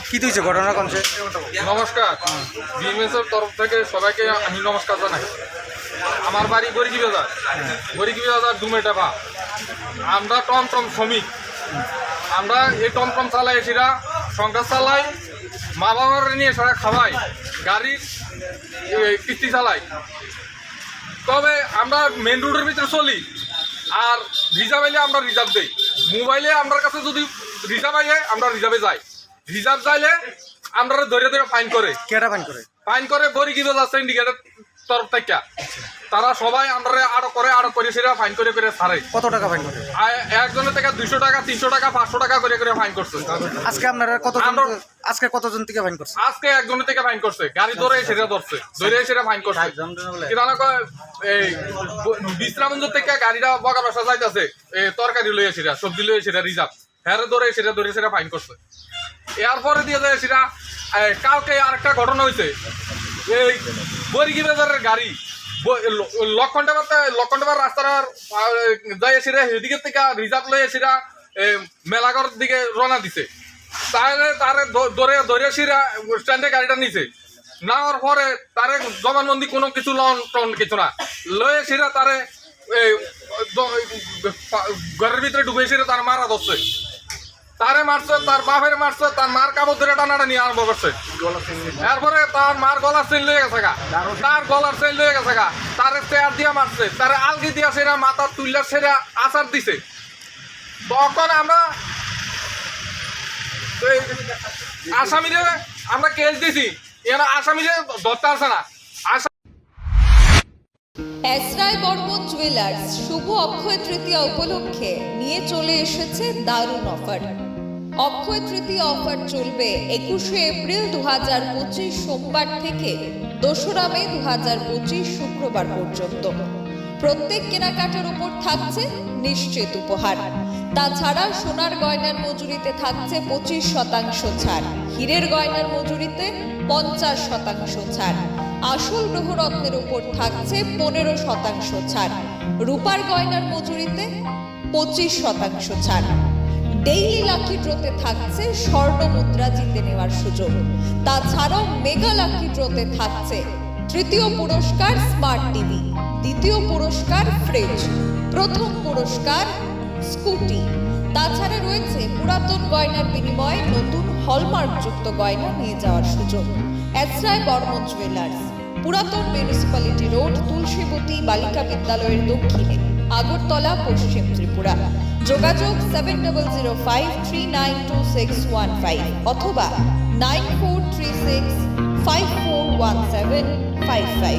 কি তুইছে ঘটনা কোনছে? নমস্কার, বিএমএসের তরফ থেকে সবাইকে আমি নমস্কার জানাই। আমার বাড়ি গরিকি বাজার ডুমেটাভা। আমরা টমটম শ্রমিক। আমরা এই টমটম চালাই সেটা সংসার চালাই, মা বাবার নিয়ে সেটা খাওয়াই, গাড়ির কিস্তি চালাই। তবে আমরা মেন রোডের ভিতরে চলি, আর রিজার্ভ এলে আমরা রিজার্ভ দিই। মোবাইলে আমার কাছে যদি রিজার্ভ আইলে আমরা রিজার্ভে যাই, রিজার্ভ চাইলে আমরা ধরে ধরে ফাইন করে। কেটা ফাইন করে? গরিকি বাজার সিন্ডিকেটের তরফ থেকে তারা সবাই আমরা আটক করে সেটা ফাইন করে ছাড়ে। কত টাকা ফাইন করে? একজনের থেকে 200 টাকা, 300 টাকা, 500 টাকা করে ফাইন করছে। আজকে আপনারা কতজন থেকে ফাইন করছে? আজকে একজনের থেকে ফাইন করছে, গাড়ি ধরে সেটা সেটা ফাইন করছে। এই বিশ্রামঞ্জ থেকে গাড়িটা বগা বাসা যাইতেছে, তরকারি লইয়ে সেটা সবজি লইয়ে সেটা রিজার্ভ হ্যাঁ ধরে সেটা ফাইন করছে। এরপরে দিয়ে যায় সেটা কালকে আরেকটা ঘটনা হয়েছে। এই বরিকি বাজারের গাড়ি লক্ষণটাবার রাস্তার যাই সেটা সেদিকের থেকে রিজার্ভ লইয়ে সেটা মেলাঘর দিকে রওনা দিছে। তাহলে তারে ধরে সেরা স্ট্যান্ডে গাড়িটা নিছে, নেওয়ার পরে তারে জবানবন্দি কোনো কিছু কিছু না লয়ে সেটা তারে ঘরের ভিতরে ঢুকে সেটা তার মারা ধরছে। তারে মারছে, তার বাপের মারছে, তার মার কাপড় ধরে টানাটা নিয়ে আরম্ভ করছে। এরপরে তার মার গলার চেন লয়ে গেছে গা, তারে চেয়ার দিয়া মারছে, তারে আলগি দিয়া সেরা মাথার তুললা সেরা আচার দিছে। তখন আমরা আসামিরে আমরা কেস দিছি, এরা আসামিরে ধরতে আসে না। এসরাই বর্মন জুয়েলার্স শুভ অক্ষয় তৃতীয়া উপলক্ষে নিয়ে চলে এসেছে দারুণ অফার। অক্ষয় তৃতীয়া অফার চলবে 21শে এপ্রিল 2025 সোমবার থেকে 2রা মে 2025 শুক্রবার পর্যন্ত। প্রত্যেক কেনাকাটার উপর থাকছে নিশ্চিত উপহার। তাছাড়া সোনার গয়নার মজুরিতে থাকছে 25% ছাড়, হীরের গয়নার মজুরিতে 50% ছাড়, আসল গ্রহরত্নের উপর থাকছে 15% ছাড়, রূপার গয়নার মজুরিতে 25% ছাড়। ডেইলি লাকি ড্রোতে থাকছে স্বর্ণ মুদ্রা জিতে নেওয়ার সুযোগ। তাছাড়াও মেগা লাকি ড্রোতে থাকছে তৃতীয় পুরস্কার স্মার্ট টিভি, দ্বিতীয় পুরস্কার ফ্রিজ, প্রথম পুরস্কার স্কুটি। তাছাড়া রয়েছে পুরাতন গয়নার বিনিময়ে নতুন হলমার্কযুক্ত গয়না নিয়ে যাওয়ার সুযোগ। এসরাই বর্মন জুয়েলার্স, পুরাতন মিউনিসিপ্যালিটি রোড, তুলসীবতী বালিকা বিদ্যালয়ের দক্ষিণে, আগরতলা, পশ্চিম ত্রিপুরা। যোগাযোগ 7005392615 অথবা 9436541755।